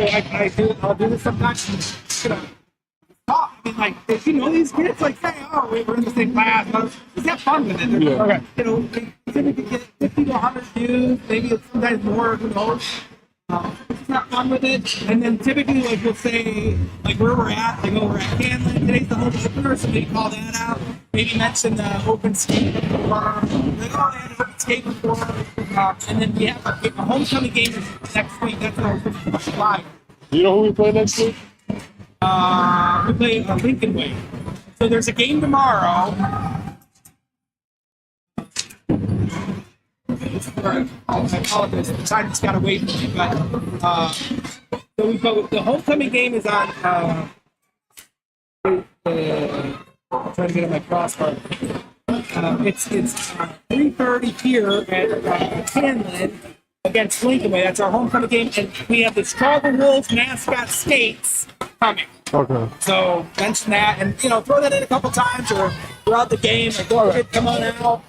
I'll do this sometimes. You know, I mean, like, if you know these kids, like, hey, oh, we're in the same class. Just have fun with it. Yeah. Okay. You know, they typically get 50 to 100 views, maybe sometimes more, who knows. Just have fun with it. And then typically, like, we'll say, like, where we're at, like, we're at Canlan. Today's the home opener, so maybe call that out. Maybe mention the open skate before. Like, oh, they had an open skate before. And then we have a homecoming game next week. That's our live. You know who we play next week? We play Lincoln Way. So there's a game tomorrow. I apologize. The time just got away from me, but so the homecoming game is on. I'm trying to get on my crossbar. It's 3:30 here at Canlan against Lincoln Way. That's our homecoming game, and we have the Chicago Wolves mascot skates coming. Okay. So mention that, and throw that in a couple times or throughout the game. Like, go ahead, come on out.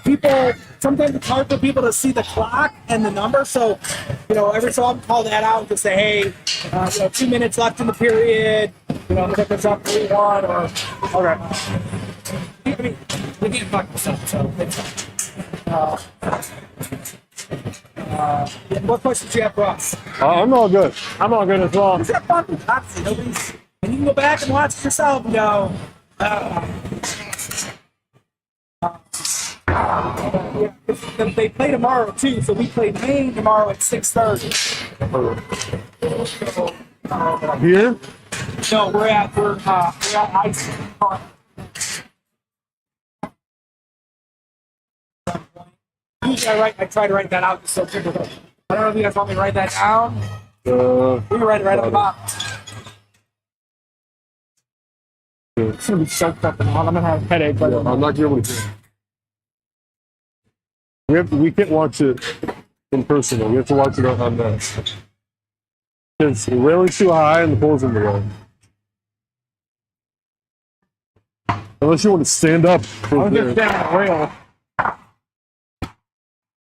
People, sometimes it's hard for people to see the clock and the number, so every so often call that out and just say, hey, 2 minutes left in the period. Pick us up 3-1 or okay. I mean, we can't fuck this up, so it's what questions do you have for us? I'm all good. I'm all good as well. Just have fun with Nazi. Nobody's, and you can go back and watch it yourself and go, they play tomorrow too, so we play Maine tomorrow at 6:30. Here? No, we're at Ice. Usually I try to write that out just so people don't. I don't know if you guys want me to write that down. We can write it right on the bottom. It's gonna be so fucking hot. I'm gonna have a headache. But I'm not gonna be able to hear. We can't watch it in person though. We have to watch it on that. Because the railing's too high and the pole's in the way. Unless you want to stand up. I'll just stand on the rail.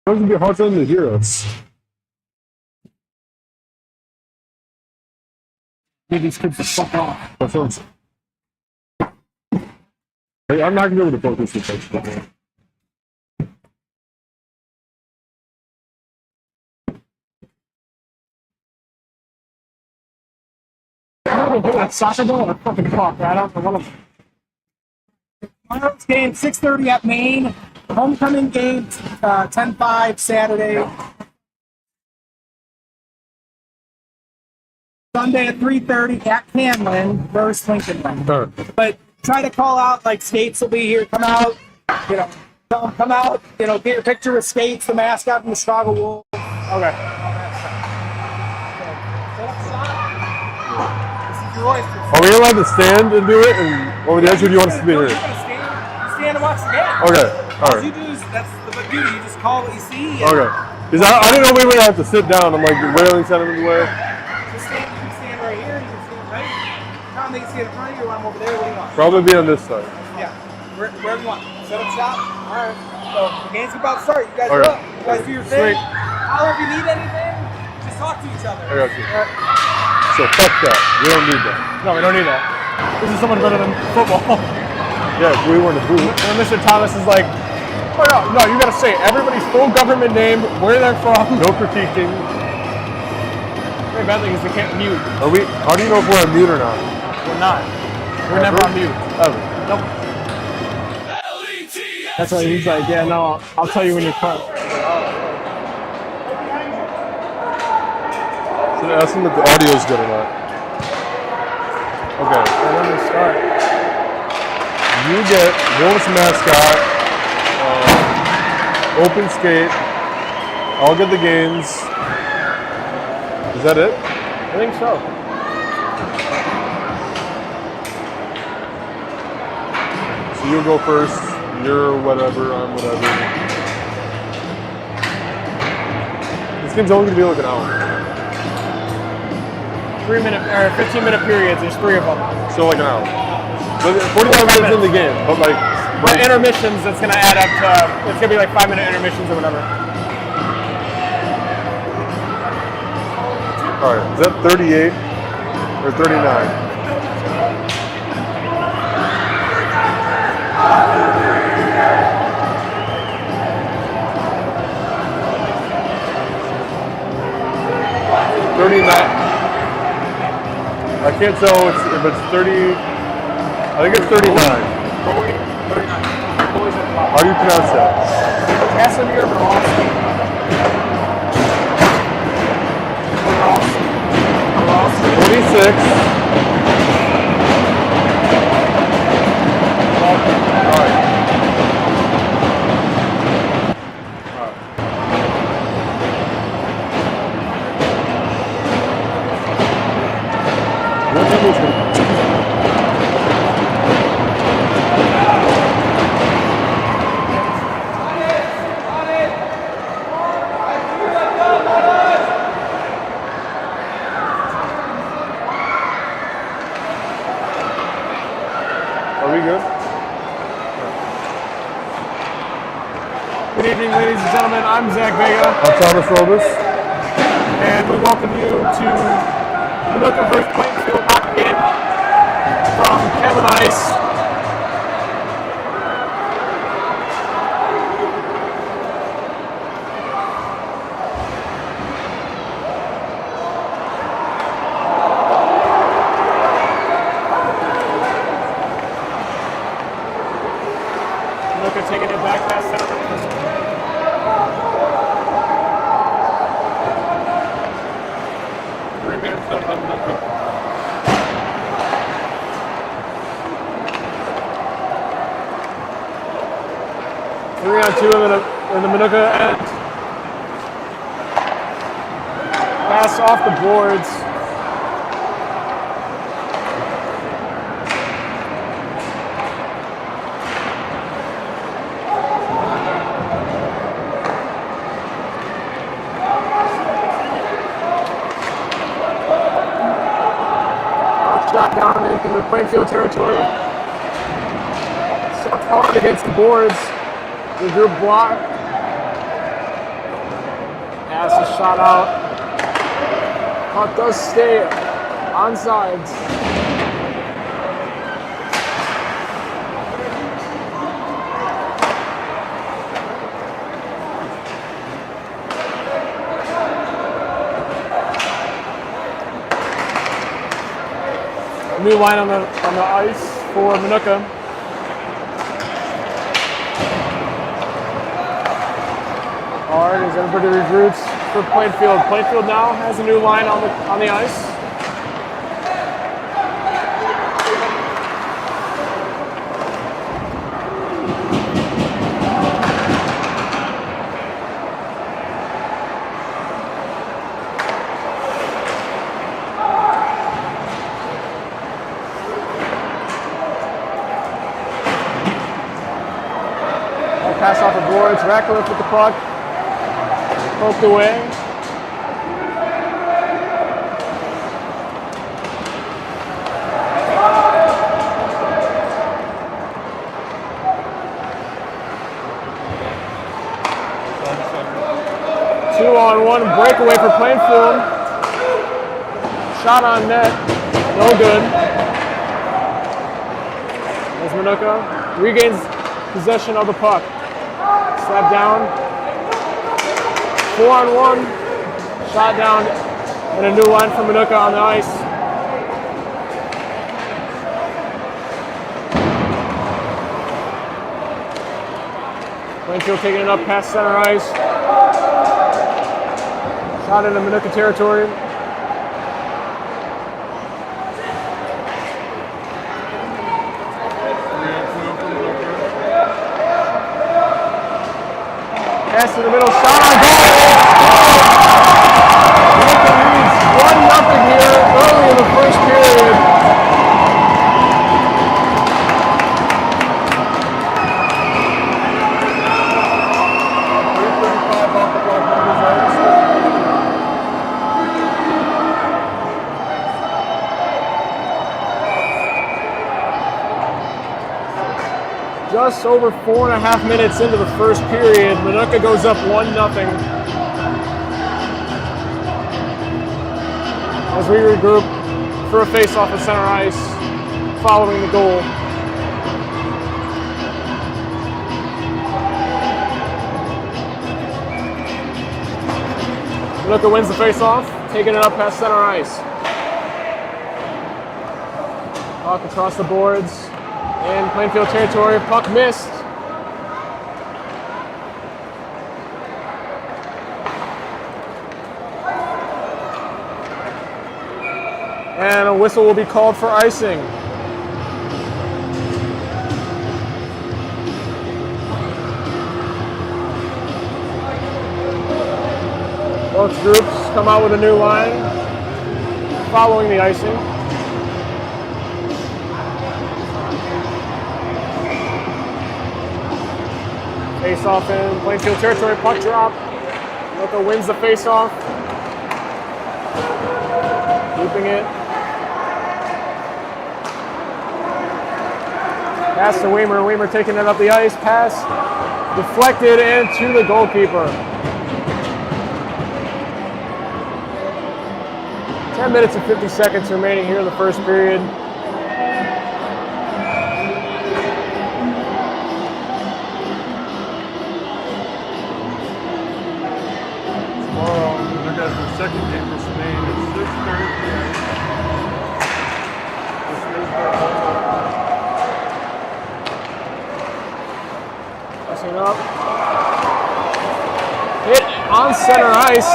It's going to be hard for them to hear us. Maybe these kids just fuck off. That's what I'm saying. I'm not going to be able to focus with this. That soccer ball or a fucking clock, right? I don't know one of them. Tomorrow's game, 6:30 at Maine. Homecoming game, 10-5 Saturday. Sunday at 3:30 at Canlan versus Lincoln Way. Sure. But try to call out, like, Skates will be here. Come out, tell them, come out, get your picture with Skates, the mascot from the Chicago Wolves. Okay. Are we allowed to stand and do it? And over the edge, or do you want us to be here? Stand and watch the game. Okay. All right. You do is, that's the beauty. You just call what you see. Okay. Because I didn't know we would have to sit down. I'm like, the railing's kind of in the way. Just stand, you can stand right here. You can stand right here. Tom, they can stand in front of you or I'm over there. What do you want? Probably be on this side. Yeah. Wherever you want. Set up shop. All right. So the game's about to start. You guys Okay. look. You guys do your thing. Holler if you need anything. Just talk to each other. I got you. So fuck that. We don't need that. No, we don't need that. This is so much better than football. Yeah, we weren't a boot. And Mr. Thomas is like, oh no, you gotta say everybody's full government name, where they're from. No critiquing. Very bad thing is we can't mute. Are we? How do you know if we're on mute or not? We're not. We're never on mute. Ever. Nope. That's why he's like, yeah, no, I'll tell you when you're cut. Should I ask him if the audio's good or not? Okay. When we start. You get Wolves mascot, open skate. I'll get the games. Is that it? I think so. So you go first. You're whatever. I'm whatever. This game's only gonna be like an hour. 15-minute periods. There's 3 of them. So like an hour. But 45 minutes in the game, but like. But intermissions, it's gonna add up to. It's gonna be like 5-minute intermissions or whatever. All right, is that 38 or 39? I can't tell if it's 30. I think it's 39. How do you pronounce that? Casimir Borowski. 26. All right. What number is it? Are we good? Good evening, ladies and gentlemen. I'm Zach Vega, I'm Thomas Robus. and we welcome you to Minooka vs. Plainfield hockey game from Canlan Ice. Minooka taking it back past center. 3 minutes left on Minooka. Three on two in the Minooka end. Pass off the boards. Shot down into the Plainfield territory. Shot hard against the boards. The group block. Pass a shot out. Puck does stay on sides. New line on the ice for Minooka. All right, as everybody regroups for Plainfield. Plainfield now has a new line on the ice. Pass off the boards. Ratcliffe with the puck. Poked away. Two-on-one breakaway for Plainfield. Shot on net. No good. As Minooka regains possession of the puck. Slap down. 4-on-1. Shot down. And a new line for Minooka on the ice. Plainfield taking it up past center ice. Shot into Minooka territory. Pass in the middle, shot on goal. Minooka leads 1-0 here early in the first period. Just over 4.5 minutes into the first period, Minooka goes up 1-0. as we regroup for a face-off at center ice following the goal. Minooka wins the face-off, taking it up past center ice. Puck across the boards in Plainfield territory. Puck missed. And a whistle will be called for icing. Both groups come out with a new line following the icing. Face-off in Plainfield territory, puck drop. Minooka wins the face-off. Looping it. Pass to Weimer. Weimer taking it up the ice. Pass deflected into the goalkeeper. 10 minutes and 50 seconds remaining here in the first period. Tomorrow, look at the second game for Spain at 6:30 p.m. Passing up. Hit on center ice.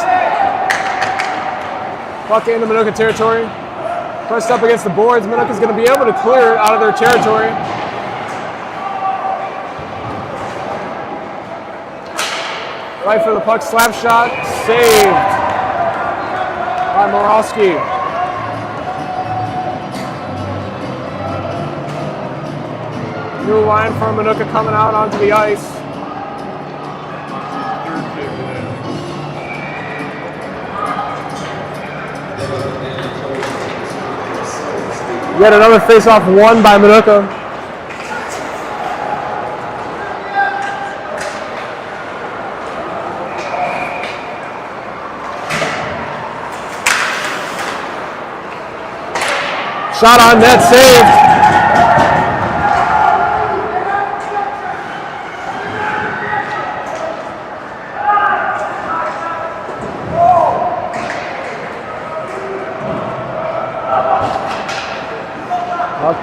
Puck into Minooka territory. Pressed up against the boards. Minooka's going to be able to clear it out of their territory. Right for the puck, slap shot, saved by Morowski. New line for Minooka coming out onto the ice. Yet another face-off won by Minooka. Shot on net, saved.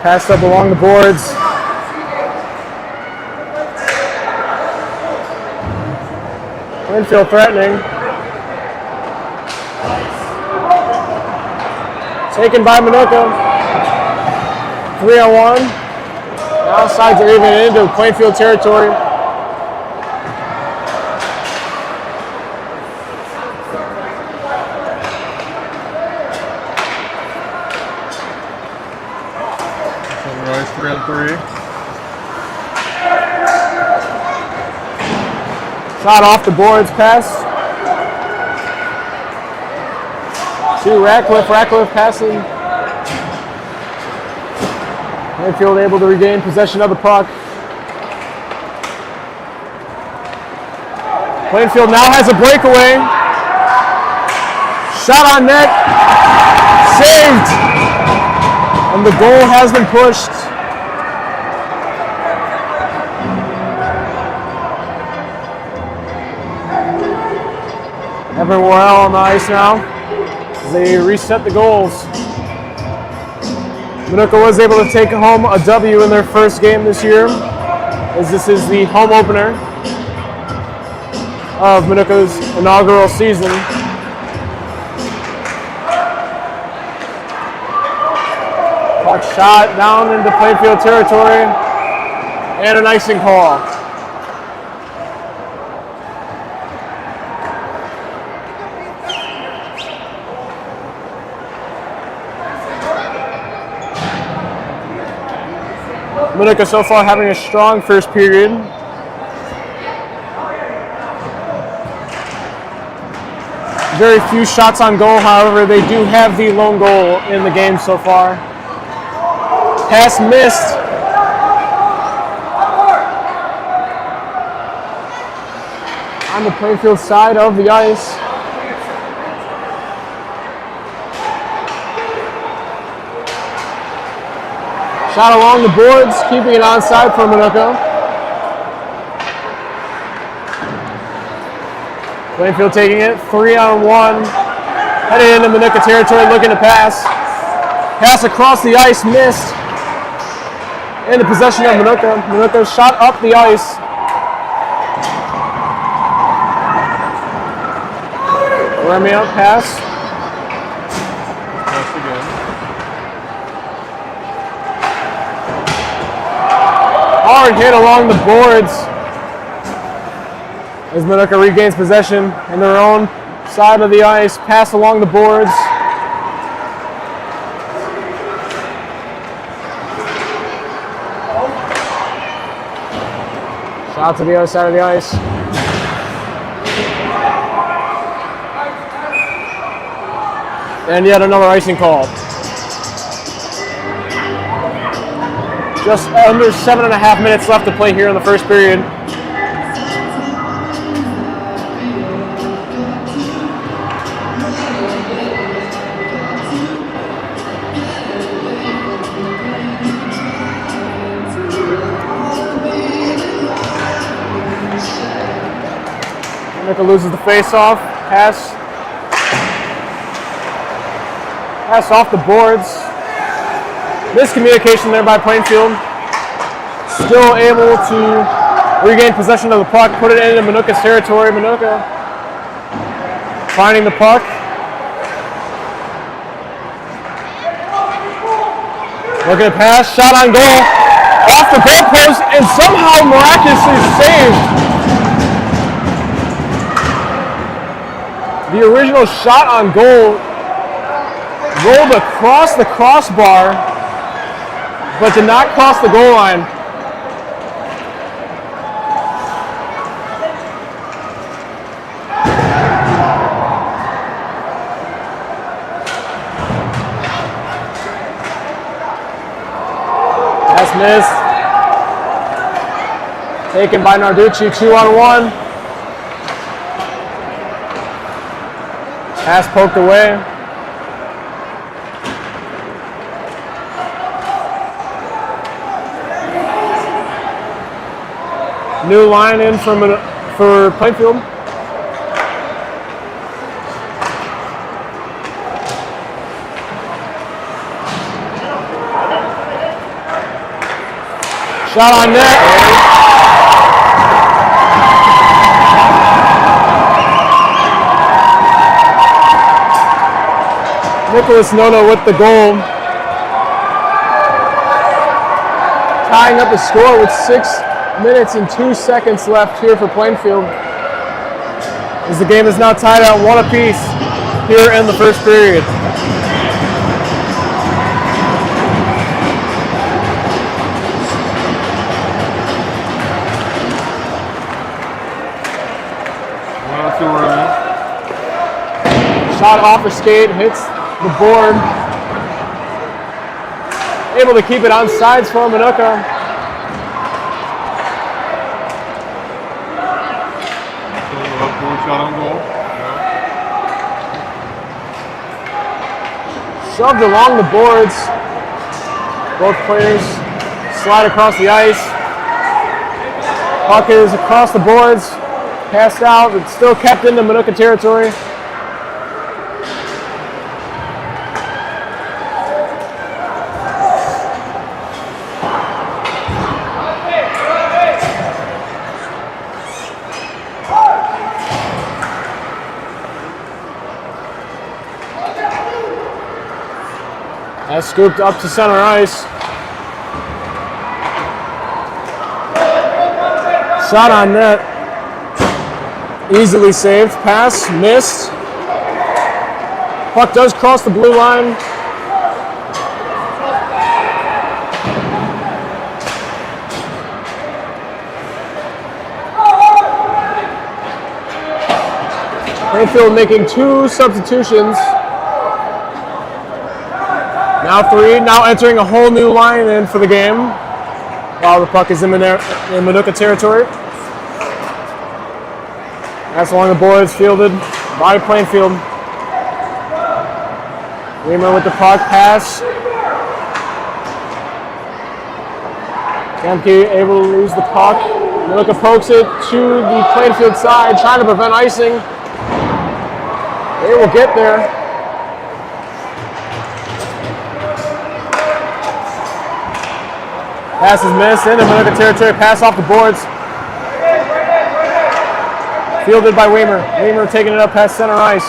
Passed up along the boards. Plainfield threatening. Taken by Minooka. 3-on-1. Now sides are even into Plainfield territory. Sunrise 3-on-3. Shot off the boards, pass to Ratcliffe. Ratcliffe passing. Plainfield able to regain possession of the puck. Plainfield now has a breakaway. Shot on net. Saved. And the goal has been pushed. Evan Worrell on the ice now as they reset the goals. Minooka was able to take home a W in their first game this year, as this is the home opener of Minooka's inaugural season. Puck shot down into Plainfield territory, and an icing call. Minooka so far having a strong first period. Very few shots on goal, however, they do have the lone goal in the game so far. Pass missed. On the Plainfield side of the ice. Shot along the boards, keeping it onside for Minooka. Plainfield taking it, 3-on-1. Headed into Minooka territory, looking to pass. Pass across the ice, missed. In the possession of Minooka. Minooka shot up the ice. Romeo pass. Pass again. Hard hit along the boards as Minooka regains possession in their own side of the ice. Pass along the boards. Shot to the other side of the ice. And yet another icing call. Just under 7.5 minutes left to play here in the first period. Minooka loses the face-off. Pass off the boards. Miscommunication there by Plainfield. Still able to regain possession of the puck, put it into Minooka's territory. Minooka finding the puck. Looking to pass, shot on goal. Off the goal post and somehow miraculously saved. The original shot on goal rolled across the crossbar, but did not cross the goal line. That's missed. Taken by Narducci, 2-on-1. Pass poked away. New line in for Plainfield. Shot on net. Nicholas Nono with the goal. Tying up the score with 6 minutes and 2 seconds left here for Plainfield, as the game is now tied at 1 apiece here in the first period. Shot off her skate, hits the board. Able to keep it on sides for Minooka. Shot on goal. Shoved along the boards. Both players slide across the ice. Puck is across the boards. Passed out, but still kept into Minooka territory. That's scooped up to center ice. Shot on net. Easily saved. Pass missed. Puck does cross the blue line. Plainfield making 2 substitutions. Now 3, now entering a whole new line in for the game while the puck is in Minooka territory. That's along the boards, fielded by Plainfield. Weimer with the puck, pass. Gamke able to lose the puck. Minooka pokes it to the Plainfield side, trying to prevent icing. They will get there. Pass is missed into Minooka territory. Pass off the boards. Fielded by Weimer. Weimer taking it up past center ice.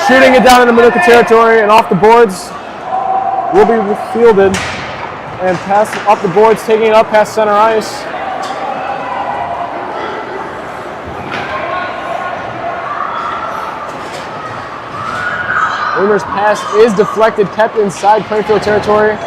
Shooting it down into Minooka territory and off the boards. Will be fielded. And pass up the boards, taking it up past center ice. Weimer's pass is deflected, kept inside Plainfield territory.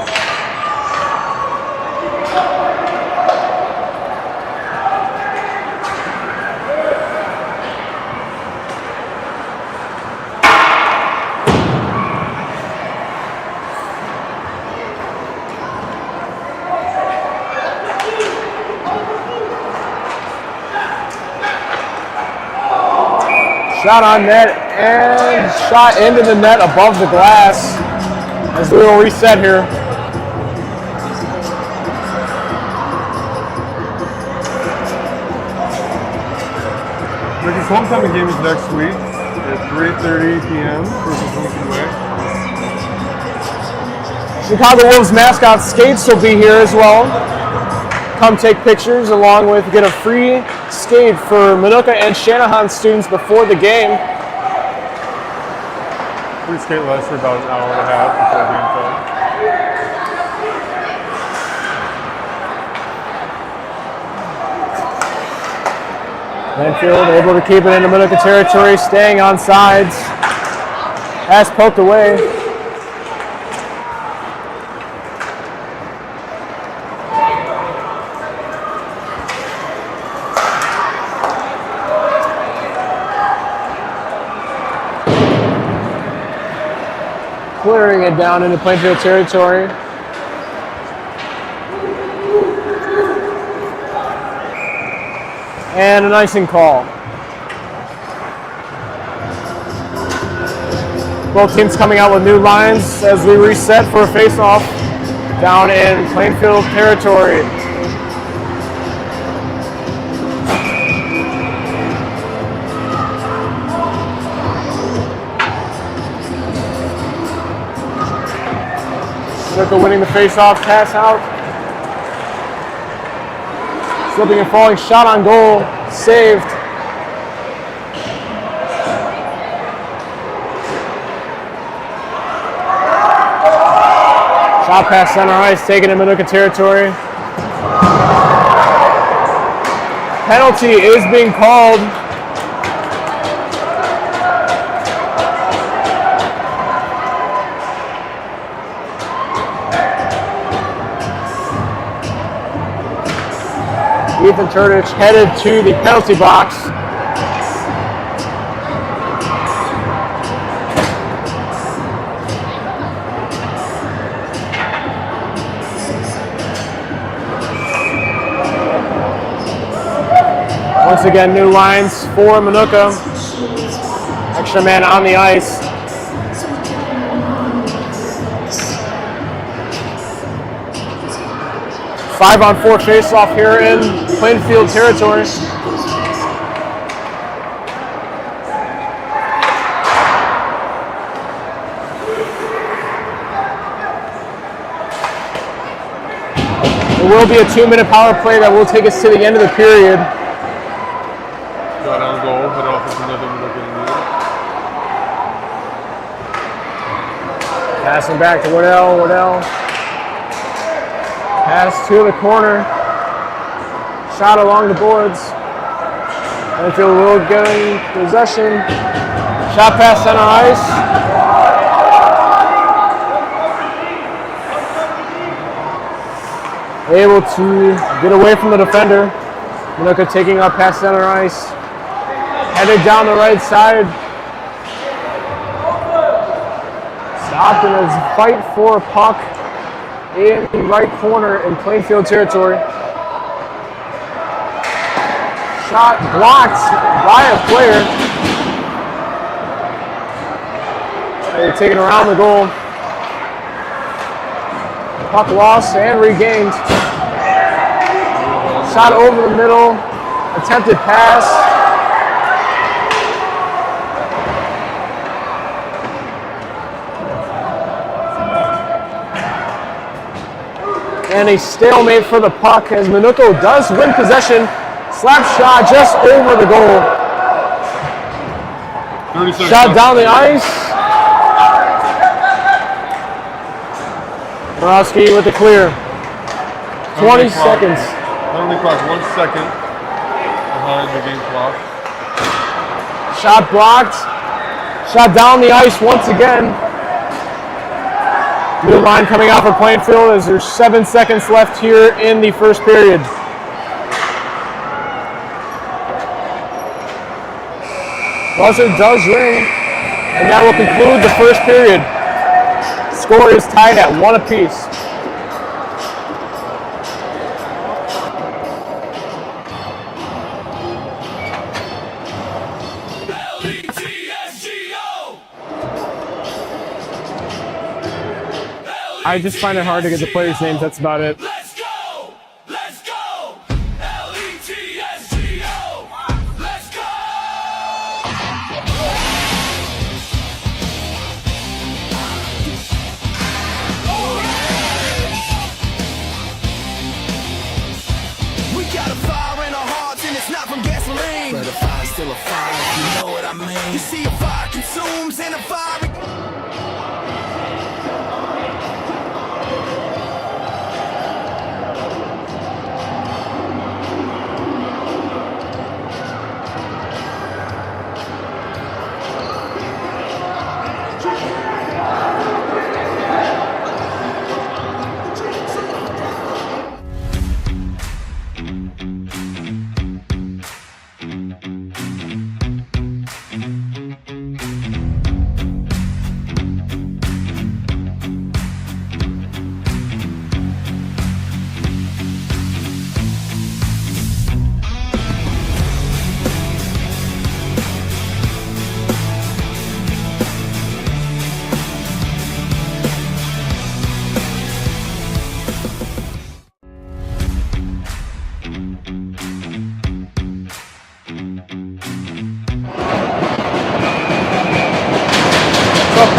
Shot on net and shot into the net above the glass as we will reset here. Ricky's homecoming game is next week at 3:30 p.m. versus Lincoln Way. Chicago Wolves mascot Skates will be here as well. Come take pictures along with get a free skate for Minooka and Shanahan students before the game. Free skate lasts for about an hour and a half before game time. Plainfield able to keep it into Minooka territory, staying on sides. Pass poked away. Clearing it down into Plainfield territory. And an icing call. Both teams coming out with new lines as we reset for a face-off down in Plainfield territory. Minooka winning the face-off, pass out. Slipping and falling, shot on goal, saved. Shot past center ice, taken in Minooka territory. Penalty is being called. Ethan Turdich headed to the penalty box. Once again, new lines for Minooka. Extra man on the ice. Five-on-four face-off here in Plainfield territory. There will be a 2-minute power play that will take us to the end of the period. Got on goal, but off is another Minooka in the Passing back to Waddell. Pass to the corner. Shot along the boards. Plainfield will gain possession. Shot past center ice. Able to get away from the defender. Minooka taking up past center ice. Headed down the right side. Stopped in his fight for a puck in the right corner in Plainfield territory. Shot blocked by a player. They're taken around the goal. Puck lost and regained. Shot over the middle. Attempted pass. And a stalemate for the puck as Minooka does win possession. Slap shot just over the goal. 30 seconds. Shot down the ice. Borowski with the clear. 20 seconds. Penalty clock 1 second behind the game clock. Shot blocked. Shot down the ice once again. New line coming out for Plainfield as there's 7 seconds left here in the first period. Buzzer does ring, and that will conclude the first period. Score is tied at 1 apiece. I just find it hard to get the players' names, that's about it. Let's go! Let's go! L-E-T-S-G-O! Let's go! We got a fire in our hearts and it's not from gasoline. But a fire's still a fire, if you know what I mean. You see, a fire consumes and a fire...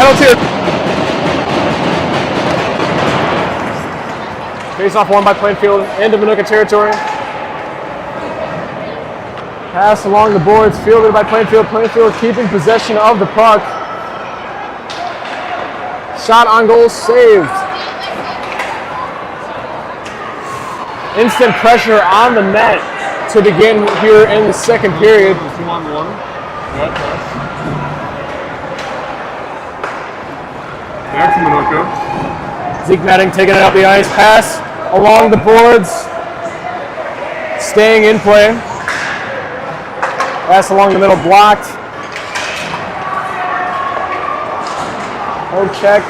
Penalty. Face off won by Plainfield into Minooka territory. Pass along the boards, fielded by Plainfield. Plainfield keeping possession of the puck. Shot on goal, saved. Instant pressure on the net to begin here in the second period. 2-on-1. Back to Minooka. Zeke Matting taking it up the ice. Pass along the boards. Staying in play. Pass along the middle, blocked. Hold check.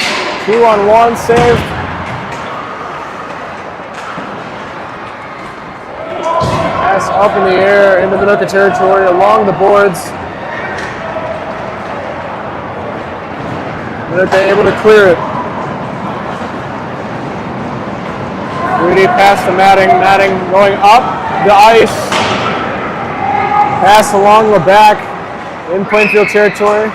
2-on-1, saved. Pass up in the air into Minooka territory along the boards. Minooka able to clear it. Rudy pass to Matting. Matting going up the ice. Pass along the back in Plainfield territory.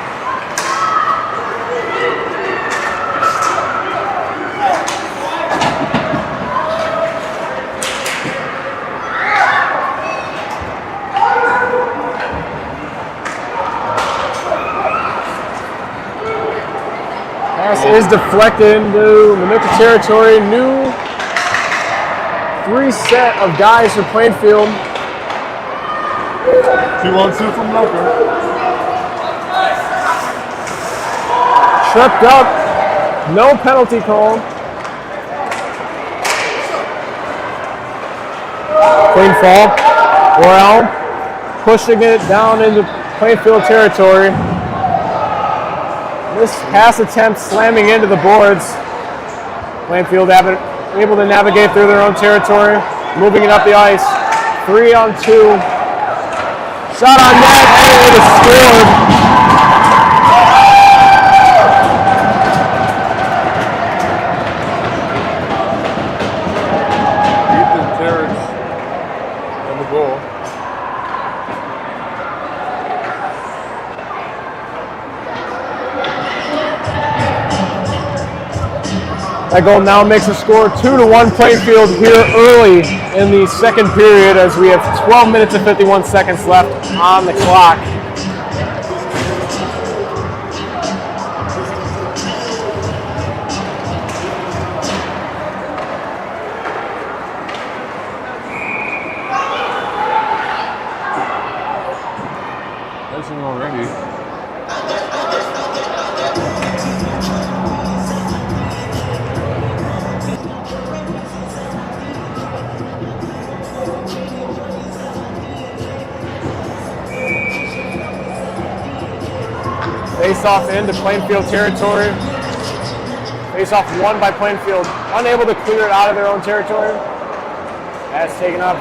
Pass is deflected into Minooka territory. New 3 set of guys for Plainfield. 2-on-2 from Minooka. Tripped up. No penalty call. Clean fall. Worrell pushing it down into Plainfield territory. This pass attempt slamming into the boards. Plainfield able to navigate through their own territory, moving it up the ice. 3-on-2. Shot on net, and it is scored. That goal now makes the score 2-1 Plainfield here early in the second period as we have 12 minutes and 51 seconds left on the clock. Already. Face off into Plainfield territory. Face off won by Plainfield. Unable to clear it out of their own territory. That's taken up.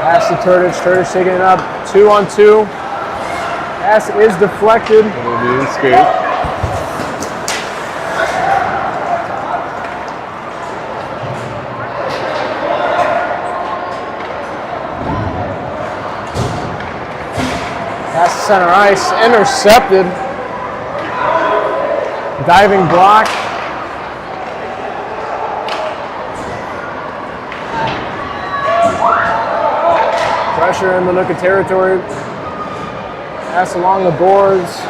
Pass to Turdish. Turdish taking it up. 2-on-2. Pass is deflected. It'll be an escape. Pass to center ice. Intercepted. Diving block. Pressure in Minooka territory. Pass along the boards.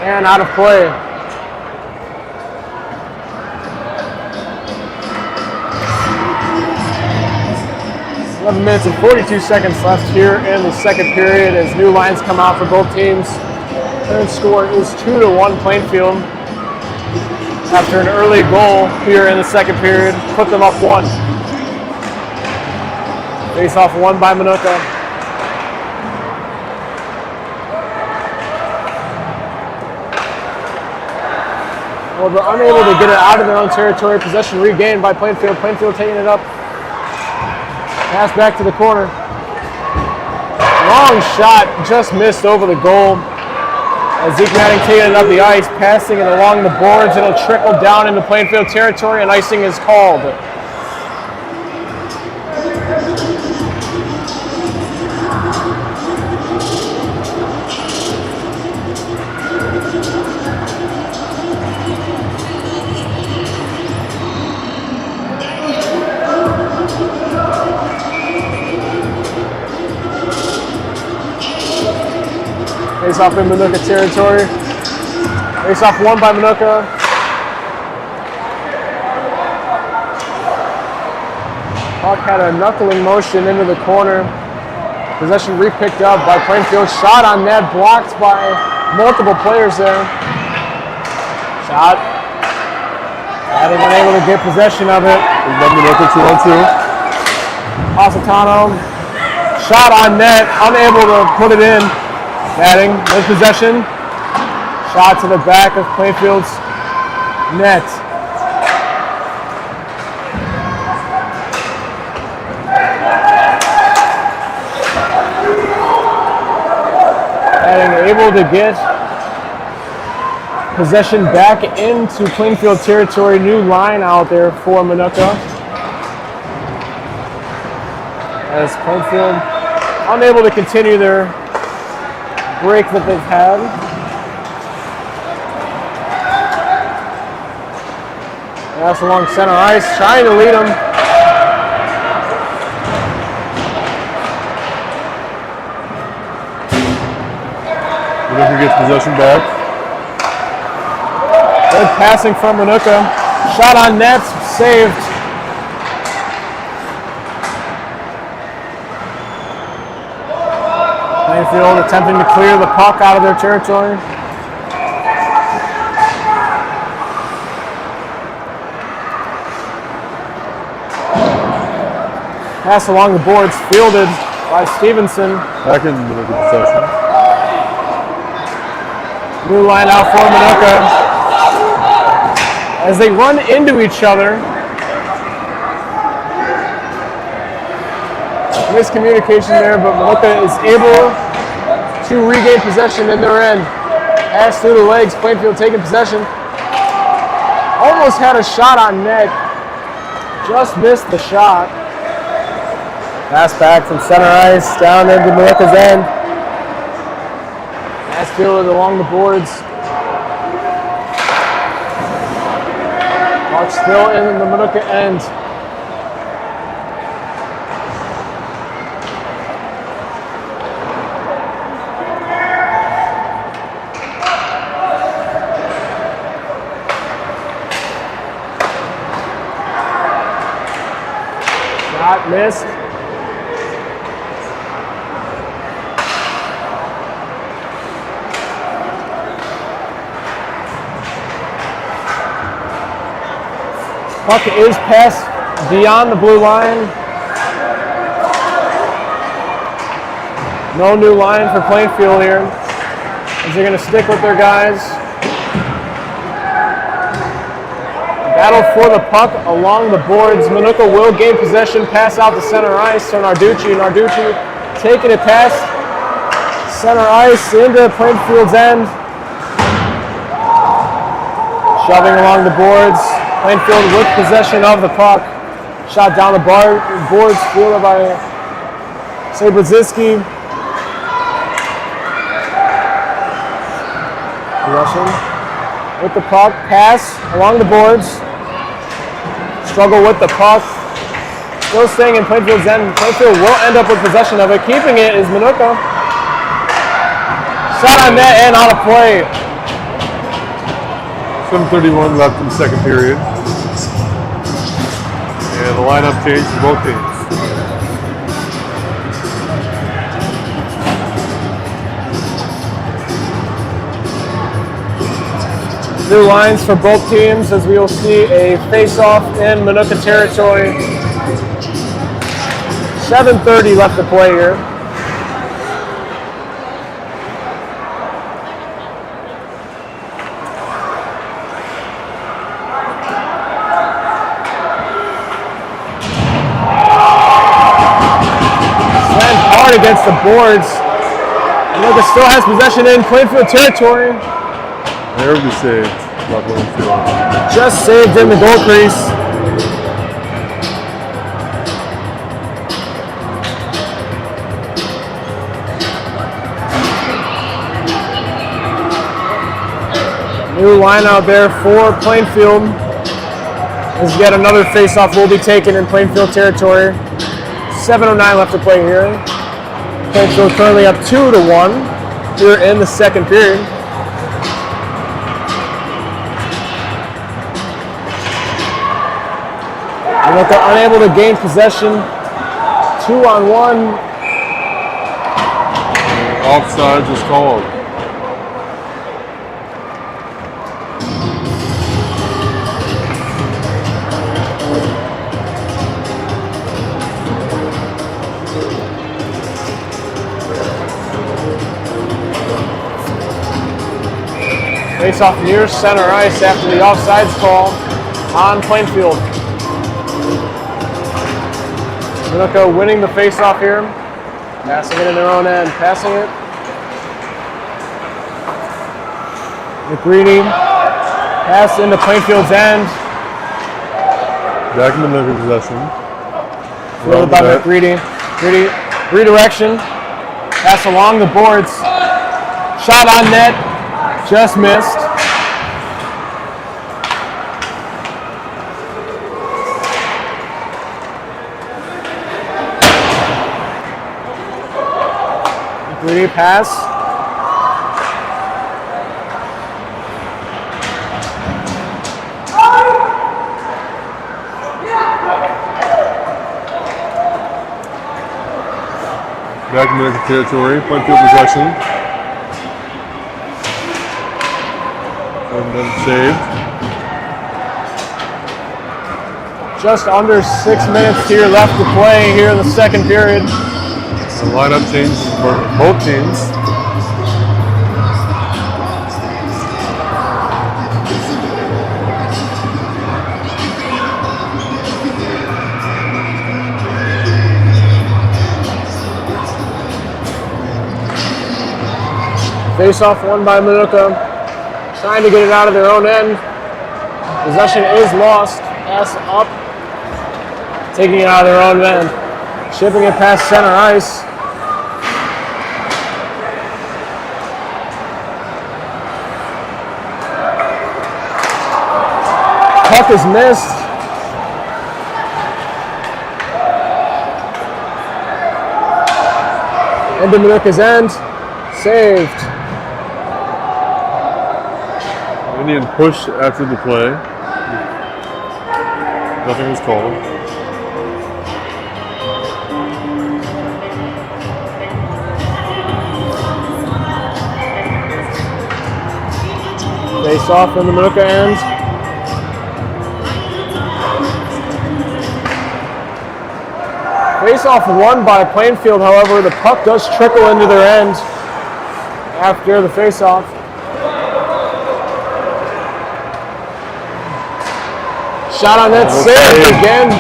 And out of play. Minutes and 42 seconds left here in the second period as new lines come out for both teams. Current score is 2-1 Plainfield. After an early goal here in the second period, put them up 1. Face off won by Minooka. Well, they're unable to get it out of their own territory. Possession regained by Plainfield. Plainfield taking it up. Pass back to the corner. Long shot, just missed over the goal. As Zeke Manning taking it up the ice, passing it along the boards. It'll trickle down into Plainfield territory and icing is called. Face off in Minooka territory. Face off won by Minooka. Puck had a knuckling motion into the corner. Possession re-picked up by Plainfield. Shot on net, blocked by multiple players there. Shot. Hadn't been able to get possession of it. Minooka 2-on-2. Positano. Shot on net, unable to put it in. Batting, no possession. Shot to the back of Plainfield's net. Batting able to get possession back into Plainfield territory. New line out there for Minooka. As Plainfield unable to continue their break that they've had. Pass along center ice, trying to lead them. Minooka gets possession back. Good passing from Minooka. Shot on net, saved. Plainfield attempting to clear the puck out of their territory. Pass along the boards, fielded by Stevenson. Back in Minooka possession. New line out for Minooka. As they run into each other. Miscommunication there, but Minooka is able to regain possession in their end. Pass through the legs, Plainfield taking possession. Almost had a shot on net. Just missed the shot. Pass back from center ice down into Minooka's end. Pass fielded along the boards. Puck still in the Minooka end. Shot missed. Puck is passed beyond the blue line. No new line for Plainfield here, as they're going to stick with their guys. Battle for the puck along the boards. Minooka will gain possession, pass out to center ice to Narducci. Narducci taking it past center ice into Plainfield's end. Shoving along the boards. Plainfield with possession of the puck. Shot down the boards, fielded by Sabrzycki. Russian with the puck, pass along the boards. Struggle with the puck. Still staying in Plainfield's end. Plainfield will end up with possession of it. Keeping it is Minooka. Shot on net and out of play. 7:31 left in the second period. And the lineup changed for both teams. New lines for both teams, as we will see a face-off in Minooka territory. 7:30 left to play here. Slammed hard against the boards. Minooka still has possession in Plainfield territory. There we saved. Just saved in the goal crease. New line out there for Plainfield. As yet another face-off will be taken in Plainfield territory. 7:09 left to play here. Plainfield currently up 2-1 here in the second period. Minooka unable to gain possession. 2-on-1. Offside is called. Face off near center ice after the offsides call on Plainfield. Minooka winning the face-off here. Passing it in their own end. Passing it. McGreedy. Pass into Plainfield's end. Back in Minooka possession. Fielded by McGreedy. McGreedy redirection. Pass along the boards. Shot on net. Just missed. McGreedy pass. Back in Minooka territory. Plainfield possession. And then saved. Just under 6 minutes here left to play here in the second period. The lineup changes for both teams. Face off won by Minooka. Trying to get it out of their own end. Possession is lost. Pass up. Taking it out of their own end. Shipping it past center ice. Puck is missed. Into Minooka's end. Saved. Indian push after the play. Nothing was called. Face off in the Minooka end. Face off won by Plainfield, however, the puck does trickle into their end after the face off. Shot on net, saved again.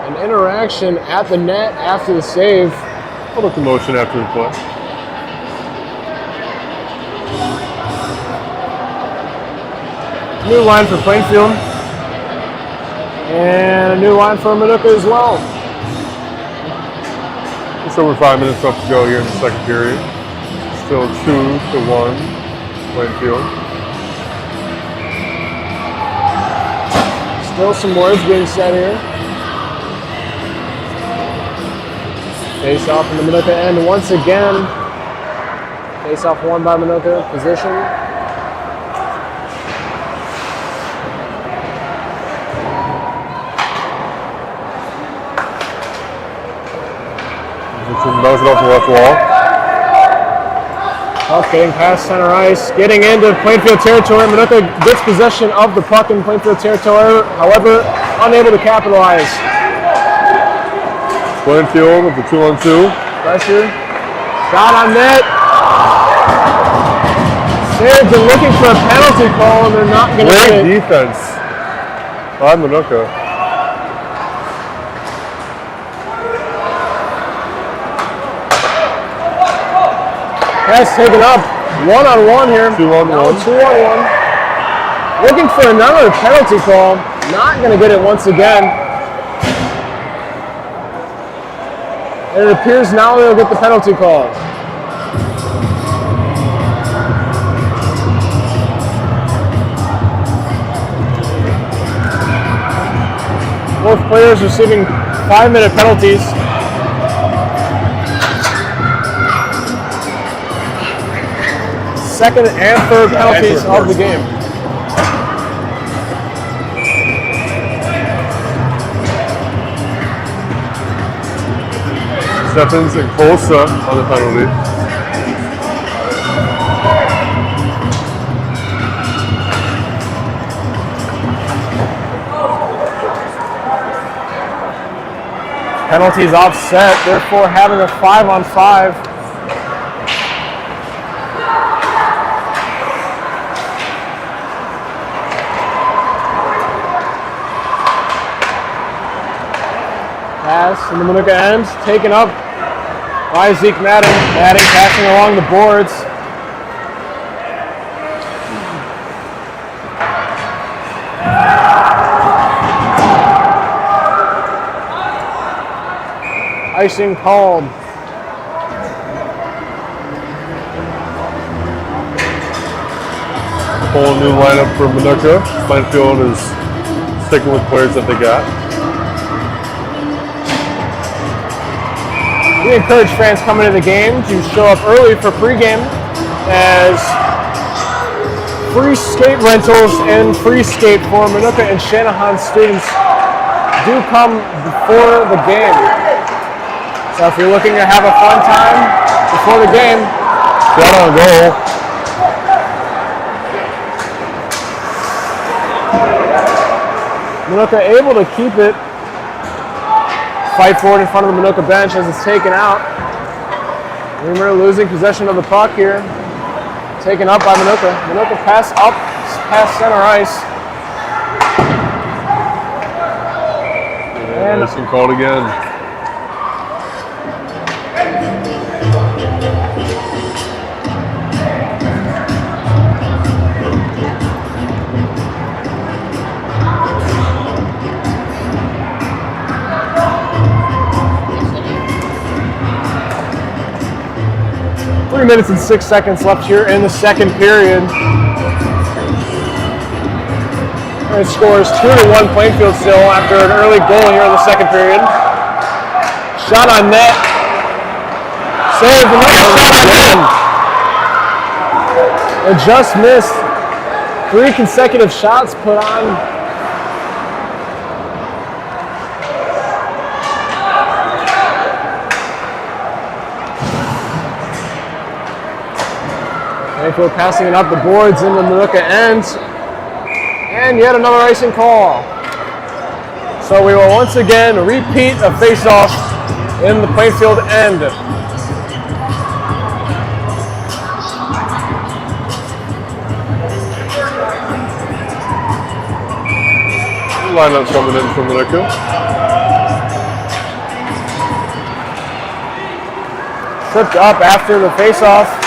An interaction at the net after the save. A little commotion after the play. New line for Plainfield. And a new line for Minooka as well. Just over 5 minutes left to go here in the second period. Still 2-1. Plainfield. Still some words being said here. Face off in the Minooka end once again. Face off won by Minooka. Position. Bounce it off the left wall. Puck getting past center ice, getting into Plainfield territory. Minooka gets possession of the puck in Plainfield territory, however, unable to capitalize. Plainfield with the 2-on-2. Pressure. Shot on net. Saved and looking for a penalty call, and they're not going to get Great it. defense by Minooka. Pass taken up. 1-on-1 here. 2-on-1. Now 2-on-1. Looking for another penalty call. Not going to get it once again. And it appears now they'll get the penalty call. Both players receiving 5-minute penalties. Second and third penalties of the game. Stephens and Kolsa on the penalty. Penalties offset, therefore having a 5-on-5. Pass in the Minooka end, taken up by Zeke Madden. Madden passing along the boards. Icing called. Whole new lineup for Minooka. Plainfield is sticking with players that they got. We encourage fans coming to the game to show up early for pregame, as free skate rentals and free skate for Minooka and Shanahan students do come before the game. So if you're looking to have a fun time before the game, Shot on goal. Minooka able to keep it. Fight for it in front of the Minooka bench as it's taken out. Reamer losing possession of the puck here. Taken up by Minooka. Minooka pass up past center ice. And icing called again. 3 minutes and 6 seconds left here in the second period. And it scores 2-1 Plainfield still after an early goal here in the second period. Shot on net. Saved. Another shot on net. It just missed. 3 consecutive shots put on. Plainfield passing it up the boards in the Minooka end. And yet another icing call. So we will once again repeat a face-off in the Plainfield end. Lineup coming in from Minooka. Tripped up after the face-off.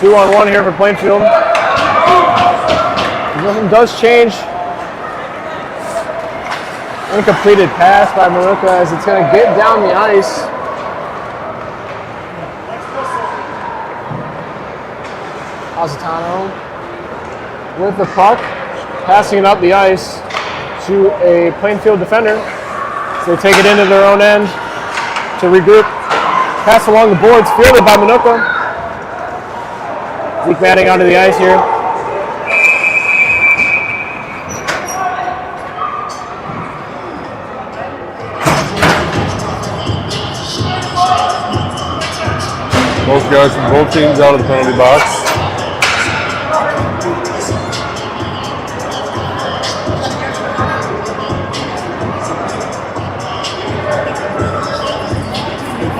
2-on-1 here for Plainfield. Nothing does change. Incompleted pass by Minooka as it's going to get down the ice. Positano with the puck, passing it up the ice to a Plainfield defender. So they take it into their own end to regroup. Pass along the boards, fielded by Minooka. Zeke Manning onto the ice here. Both guys from both teams out of the penalty box.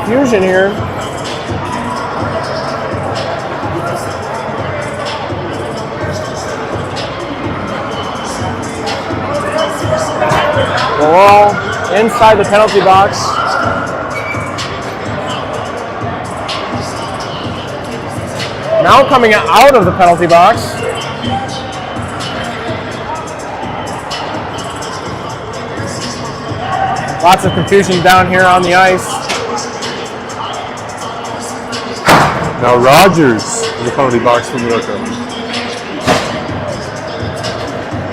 Confusion here. We're all inside the penalty box. Now coming out of the penalty box. Lots of confusion down here on the ice. Now Rogers in the penalty box from Minooka.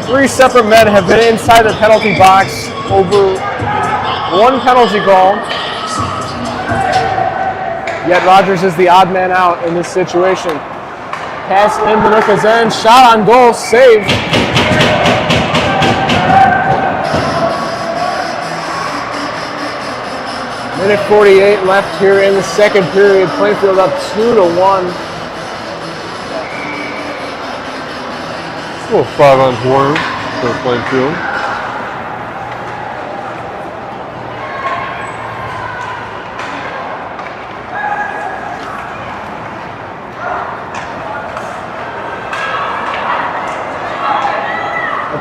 3 separate men have been inside the penalty box over 1 penalty call. Yet Rogers is the odd man out in this situation. Pass in Minooka's end, shot on goal, saved. Minute 48 left here in the second period. Plainfield up 2-1. A little 5-on-4 for Plainfield.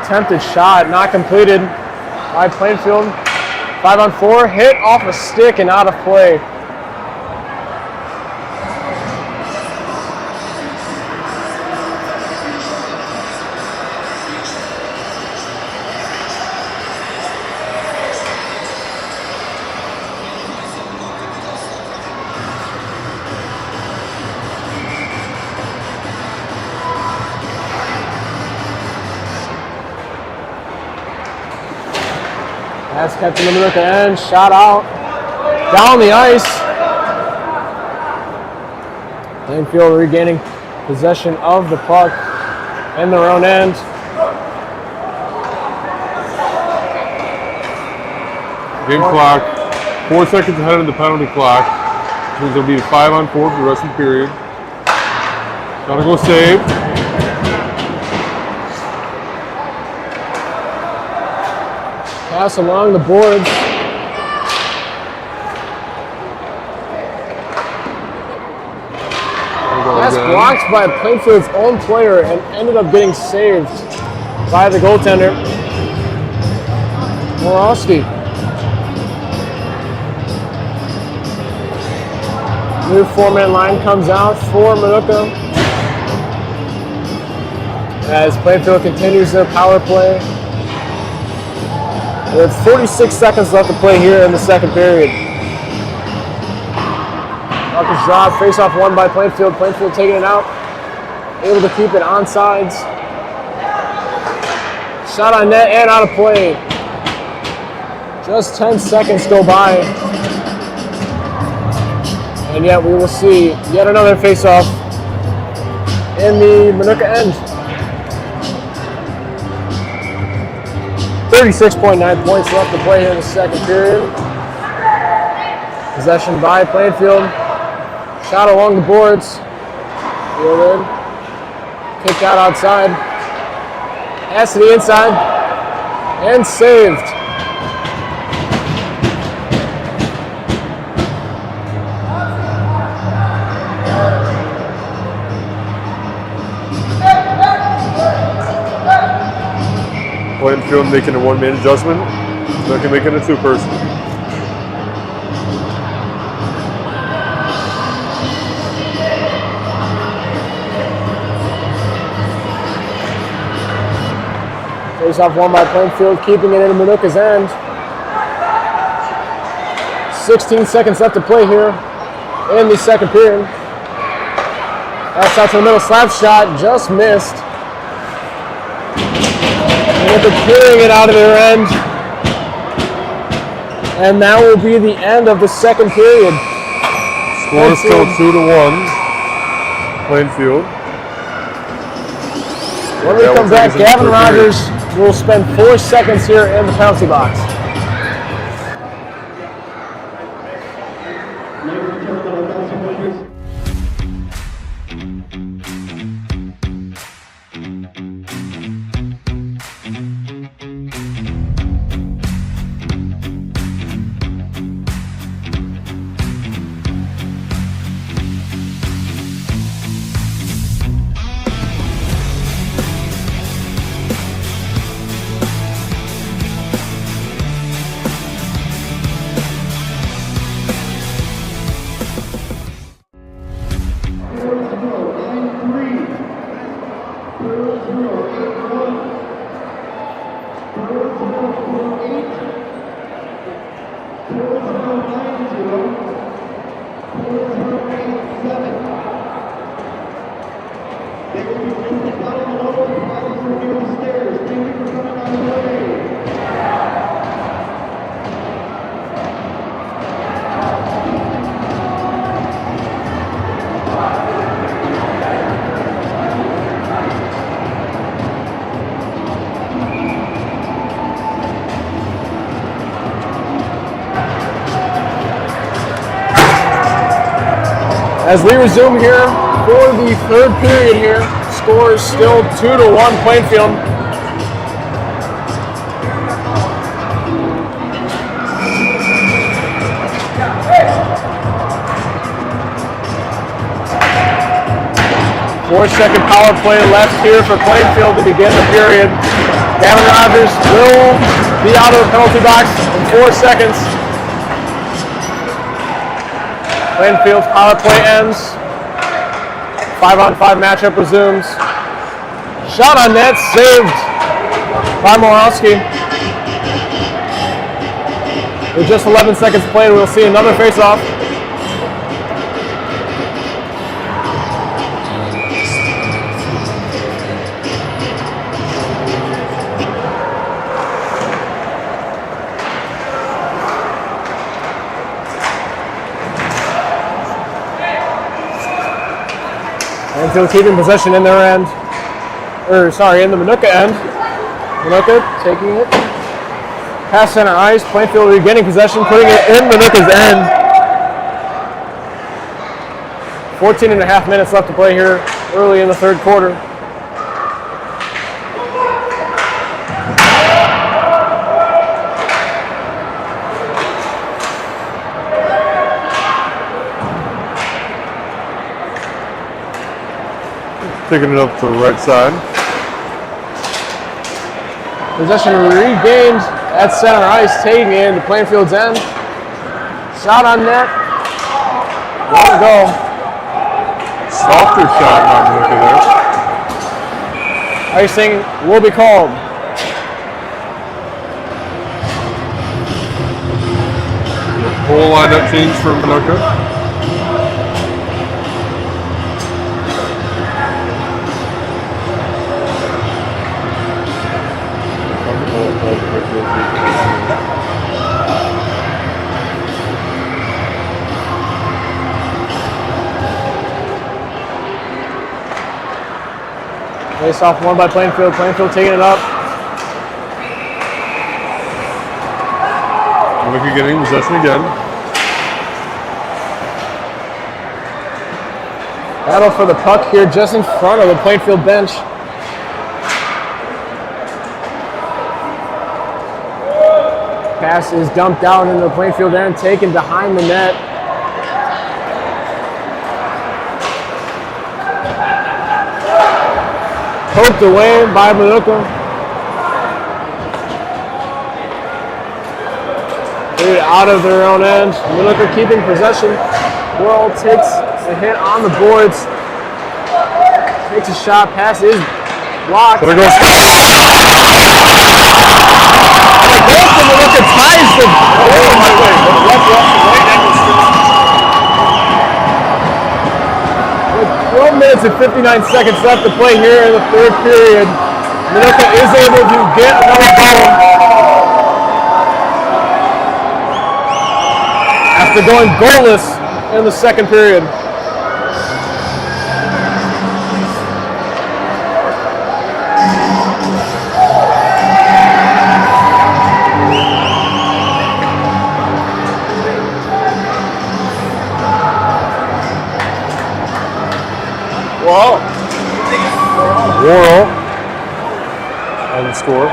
Attempted shot, not completed by Plainfield. 5-on-4, hit off a stick and out of play. That's kept in the Minooka end, shot out, down the ice. Plainfield regaining possession of the puck in their own end. Game clock, 4 seconds ahead of the penalty clock. Which means there'll be a 5-on-4 for the rest of the period. Gotta go save. Pass along the boards. Pass blocked by Plainfield's own player and ended up getting saved by the goaltender, Morosky. New 4-man line comes out for Minooka as Plainfield continues their power play. With 46 seconds left to play here in the second period. Marcus drop, face-off won by Plainfield. Plainfield taking it out, able to keep it on sides. Shot on net and out of play. Just 10 seconds go by. And yet we will see yet another face-off in the Minooka end. 36.9 points left to play here in the second period. Possession by Plainfield. Shot along the boards. Fielded. Kicked out outside. Pass to the inside. And saved. Plainfield making a one-man adjustment. Minooka making a two-person. Face-off won by Plainfield, keeping it in Minooka's end. 16 seconds left to play here in the second period. Pass out to the middle, slap shot, just missed. Minooka clearing it out of their end. And that will be the end of the second period. Score is still 2-1. Plainfield. When we come back, Gavin Rogers will spend 4 seconds here in the penalty box. As we resume here for the third period here, score is still 2-1 Plainfield. Four-second power play left here for Plainfield to begin the period. Gavin Rogers will be out of the penalty box in 4 seconds. Plainfield's power play ends. 5-on-5 matchup resumes. Shot on net, saved by Morawski. With just 11 seconds played, we'll see another face-off. Plainfield keeping possession in their end, in the Minooka end. Minooka taking it past center ice. Plainfield regaining possession, putting it in Minooka's end. 14.5 minutes left to play here early in the third quarter. Taking it up to the right side. Possession regained at center ice, taking it into Plainfield's end. Shot on net. One to go. Softer shot by Minooka there. Icing will be called. Full lineup change for Minooka. Face off won by Plainfield. Plainfield taking it up. Minooka getting possession again. Battle for the puck here just in front of the Plainfield bench. Pass is dumped out into the Plainfield end, taken behind the net. Poked away by Minooka. They're out of their own end. Minooka keeping possession. Worrell takes a hit on the boards. Takes a shot. Pass is blocked. There goes Minooka ties the With 12 minutes and 59 seconds left to play here in the third period, Minooka is able to get another goal after going goalless in the second period. Worrell on the score.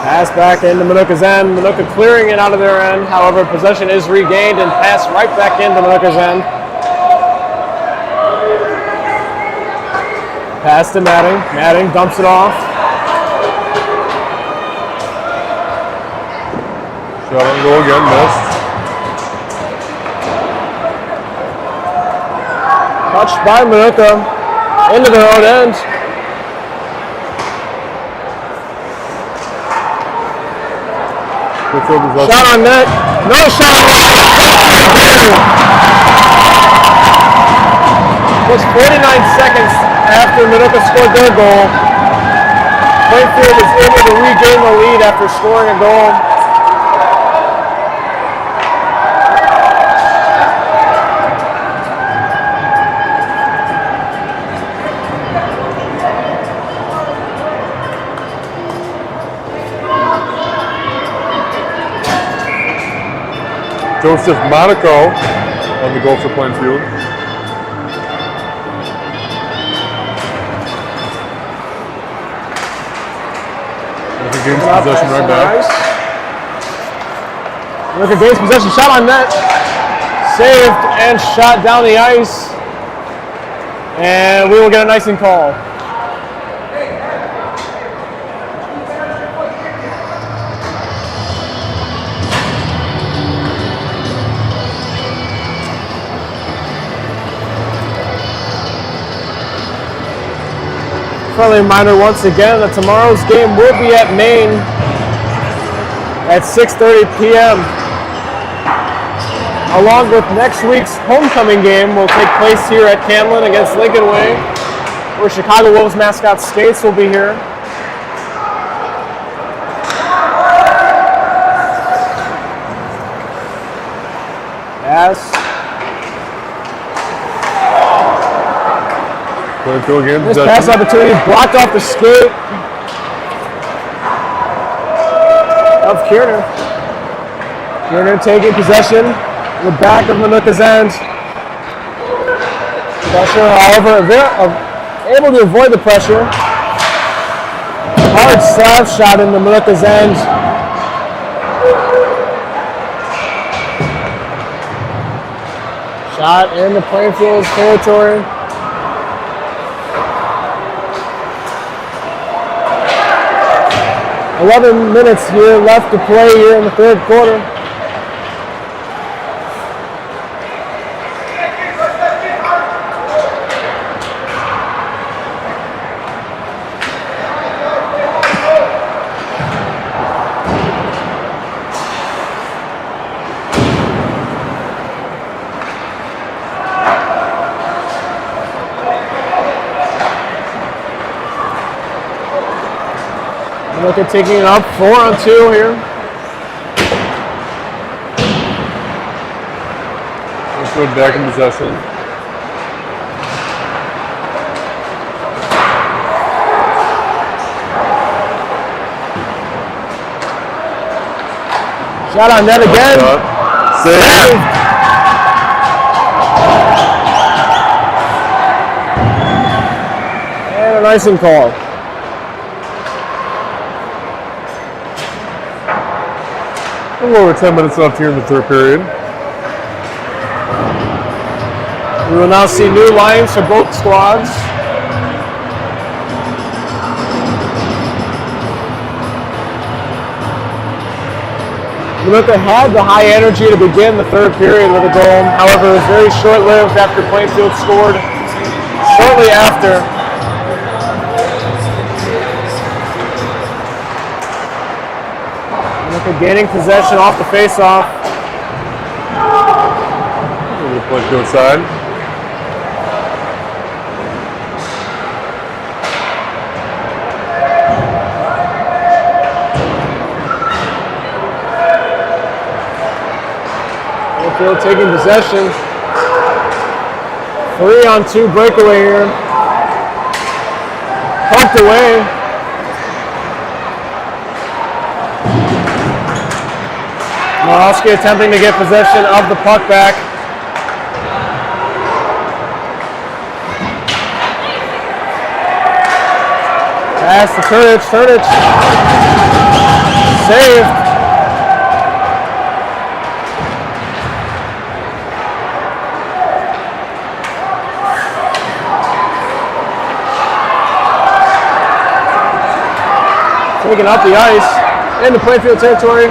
Pass back into Minooka's end. Minooka clearing it out of their end. However, possession is regained and pass right back into Minooka's end. Pass to Matting. Matting dumps it off. Shot on goal again, missed. Touched by Minooka into their own end. Shot on net. No shot on net. Just 49 seconds after Minooka scored their goal. Plainfield is able to regain the lead after scoring a goal. Joseph Monaco on the goal for Plainfield. Gains possession right back. Look at gains possession, shot on net. Saved and shot down the ice. And we will get an icing call. Friendly reminder once again that tomorrow's game will be at Maine at 6:30 p.m. Along with next week's homecoming game will take place here at Canlan against Lincoln Way, where Chicago Wolves mascot Skates will be here. Yes. This pass opportunity blocked off the skate of Kierner. Kierner taking possession in the back of Minooka's end. Pressure, however, able to avoid the pressure. Hard slap shot into Minooka's end. Shot in the Plainfield territory. 11 minutes here left to play here in the third quarter. Look at taking it up 4-on-2 here. Go back in possession. Shot on net again. Save. And an icing call. A little over 10 minutes left here in the third period. We will now see new lines for both squads. Minooka had the high energy to begin the third period with a goal. However, it was very short-lived after Plainfield scored shortly after. Minooka gaining possession off the face-off. The Plainfield side. Plainfield taking possession. 3-on-2 breakaway here. Poked away. Morowski attempting to get possession of the puck back. Pass to Turnich. Turnich. Saved. Taking up the ice into Plainfield territory.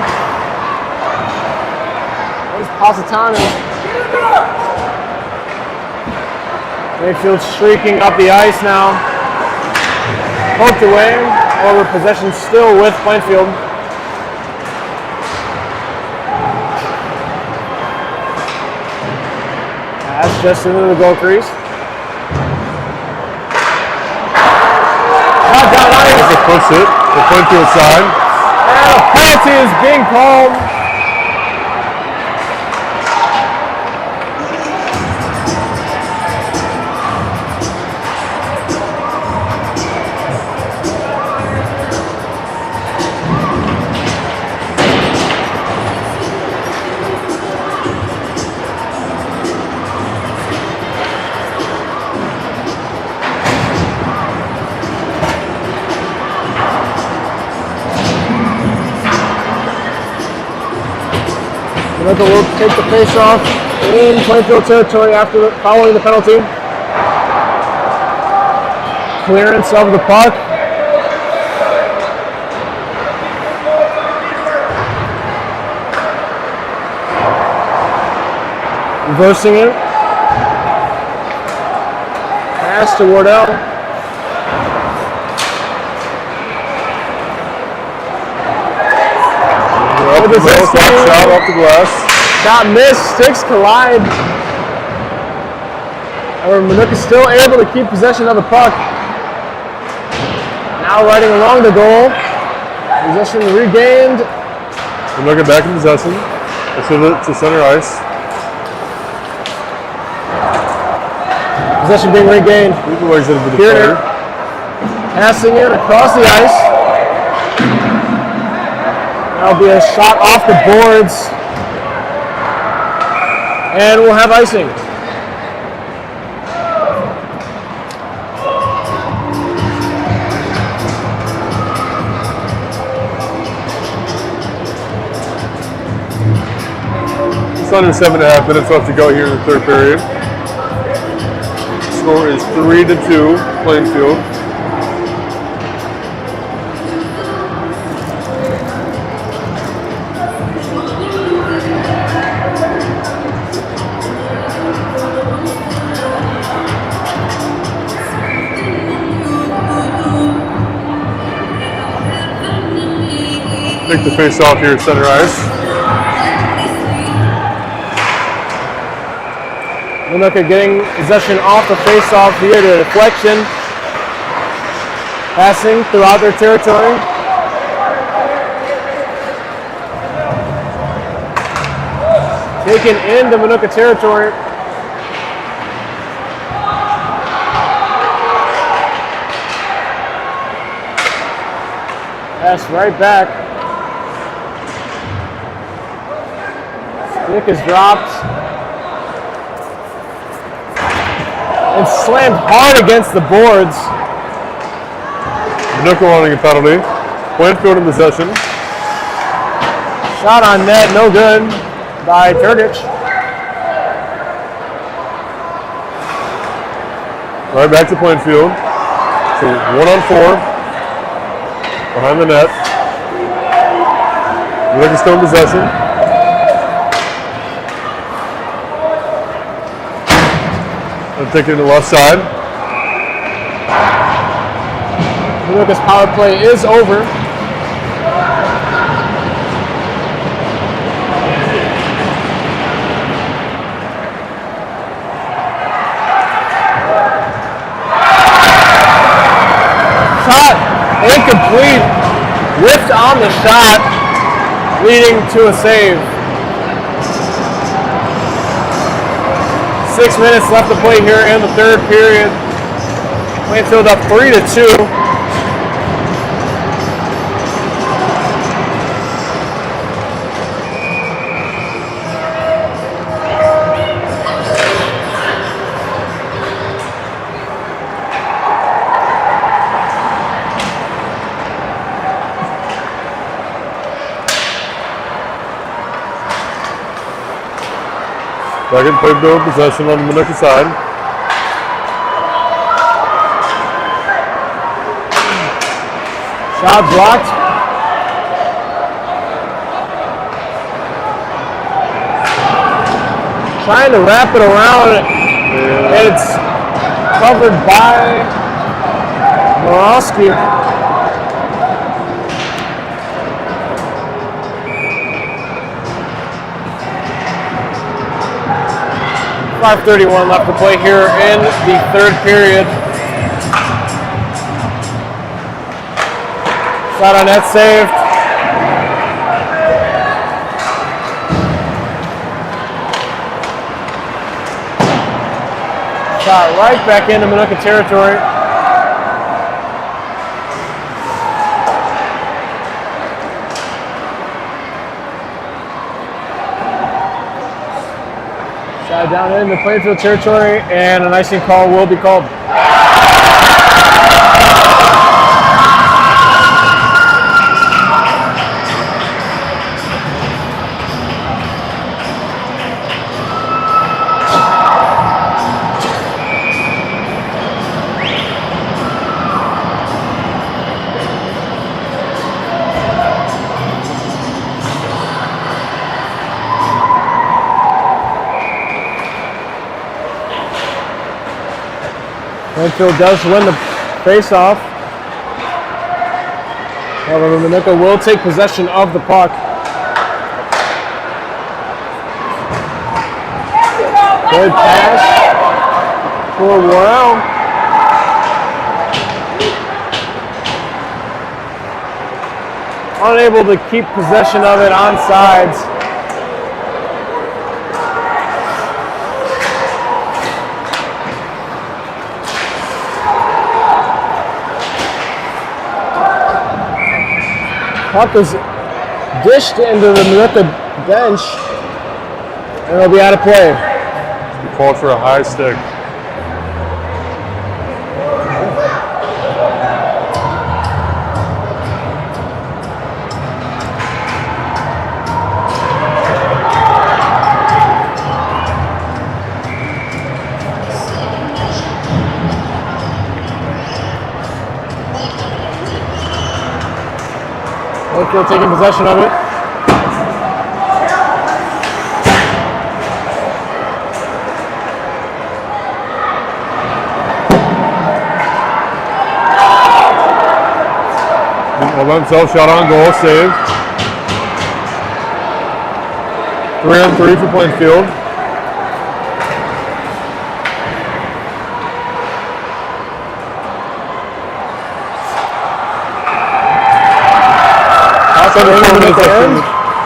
There's Positano. Plainfield streaking up the ice now. Poked away. However, possession still with Plainfield. Pass just into the goal crease. Shot down ice. That's a push hit. The Plainfield side. And a penalty is being called. Minooka will take the face-off in Plainfield territory following the penalty. Clearance of the puck. Reversing it. Pass to Wardell. Shot off the glass. Shot missed. Sticks collide. However, Minooka still able to keep possession of the puck. Now riding along the goal. Possession regained. Minooka back in possession. Let's move it to center ice. Possession being regained. Move the legs into the Here, defender. passing it across the ice. That'll be a shot off the boards. And we'll have icing. It's under 7.5 minutes left to go here in the third period. Score is 3-2, Plainfield. Take the face off here at center ice. Minooka getting possession off the face-off via the deflection. Passing throughout their territory. Taken into Minooka territory. pass right back. Stick is dropped. And slammed hard against the boards. Minooka wanting a penalty. Plainfield in possession. Shot on net, no good by Turkic. Right back to Plainfield. So 1-on-4. Behind the net. Minooka still in possession. And take it to the left side. Minooka's power play is over. Shot incomplete. Whiffed on the shot, leading to a save. 6 minutes left to play here in the third period. Plainfield up 3-2. Second Plainfield possession on the Minooka side. Shot blocked. Trying to wrap it around. And it's covered by Morosky. .5:31 left to play here in the third period. Shot on net saved. Shot right back into Minooka territory. Shot down into Plainfield territory, and an icing call will be called. Plainfield does win the face-off. However, Minooka will take possession of the puck. Good pass for Worrell. Unable to keep possession of it on sides. Puck is dished into the Minooka bench, and it'll be out of play. Called for a high stick. Plainfield taking possession of it. Himself shot on goal, save. 3-on-3 for Plainfield.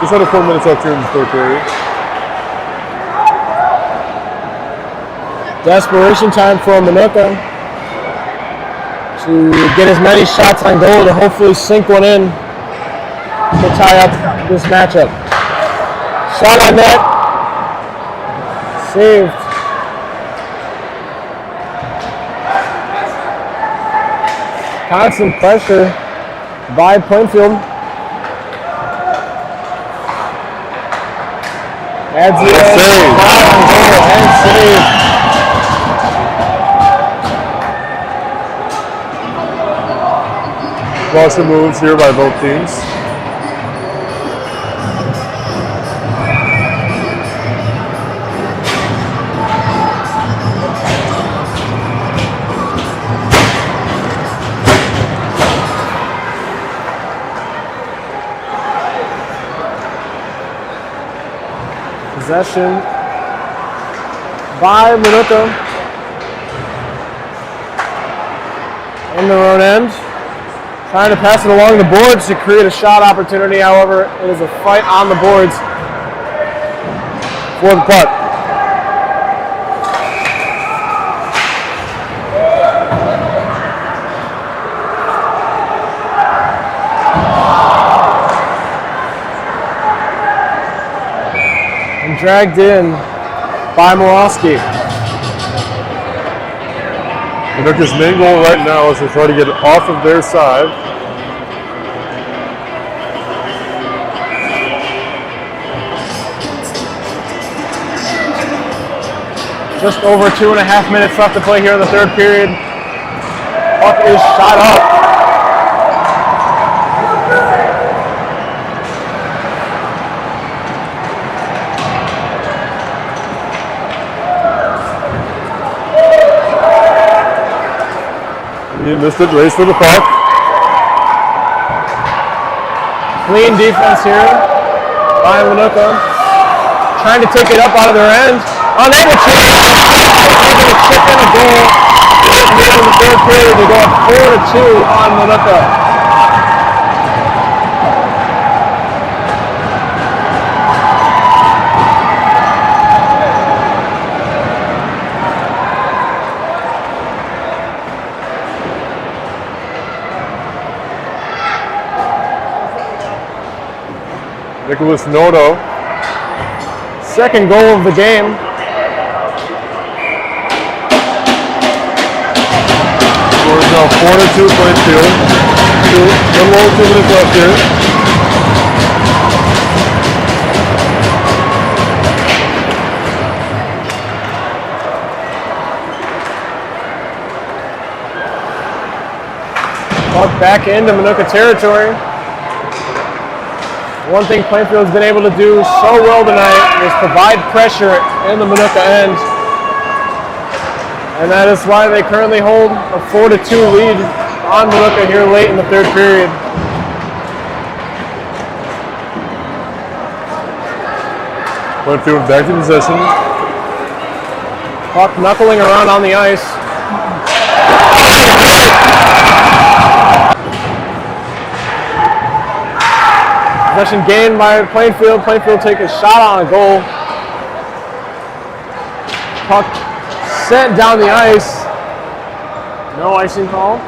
Just under 4 minutes left here in the third period. Desperation time for Minooka to get as many shots on goal to hopefully sink one in. to tie up this matchup. Shot on net. Saved. Constant pressure by Plainfield. Adds the Save. and save. Lots of moves here by both teams. Possession by Minooka in their own end. Trying to pass it along the boards to create a shot opportunity. However, it is a fight on the boards for the puck. And dragged in by Morosky. Minooka's main goal right now is to try to get it off of their side. Just over 2.5 minutes left to play here in the third period. Puck is shot up. He missed it, race for the puck. Clean defense here by Minooka. Trying to take it up out of their end. Unable to. Able to chip in a goal. Here in the third period, they go up 4-2 on Minooka. Nicholas Noto. Second goal of the game. Score is now 4-2 Plainfield. A little over 2 minutes left here. Puck back into Minooka territory. One thing Plainfield's been able to do so well tonight is provide pressure in the Minooka end. And that is why they currently hold a 4-2 lead on Minooka here late in the third period. Plainfield back in possession. Puck knuckling around on the ice. Possession gained by Plainfield. Plainfield take a shot on a goal. Puck sent down the ice. No icing call.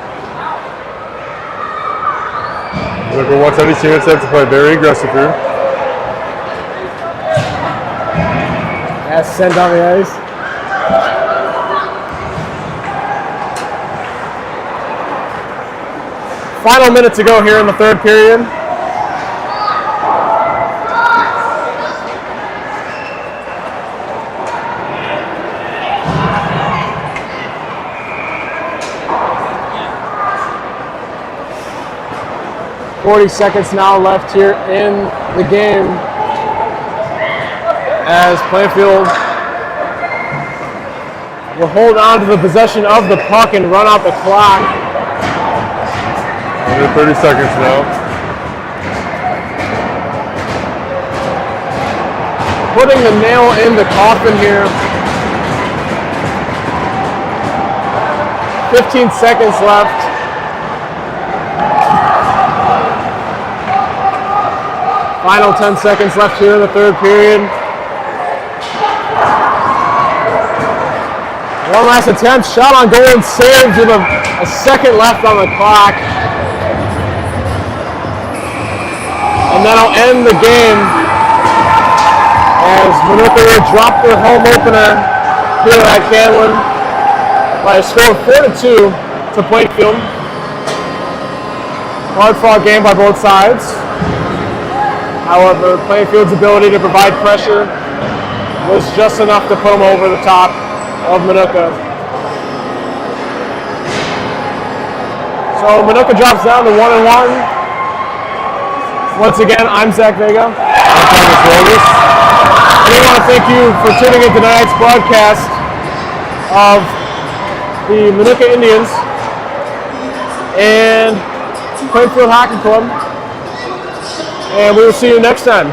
Minooka wants any chance to play very aggressive here. That's sent down the ice. Final minute to go here in the third period. .40 seconds now left here in the game as Plainfield will hold on to the possession of the puck and run out the clock. Under 30 seconds now. Putting the nail in the coffin here. 15 seconds left. Final 10 seconds left here in the third period. One last attempt, shot on goal and saved with a second left on the clock. And that'll end the game as Minooka will drop their home opener here at Canlan by a score of 4-2 to Plainfield. Hard-fought game by both sides. However, Plainfield's ability to provide pressure was just enough to put them over the top of Minooka. So Minooka drops down to 1-1. Once again, I'm Zach Vega. I'm Thomas Rogas. And we want to thank you for tuning in to tonight's broadcast of the Minooka Indians and Plainfield Hockey Club. And we will see you next time.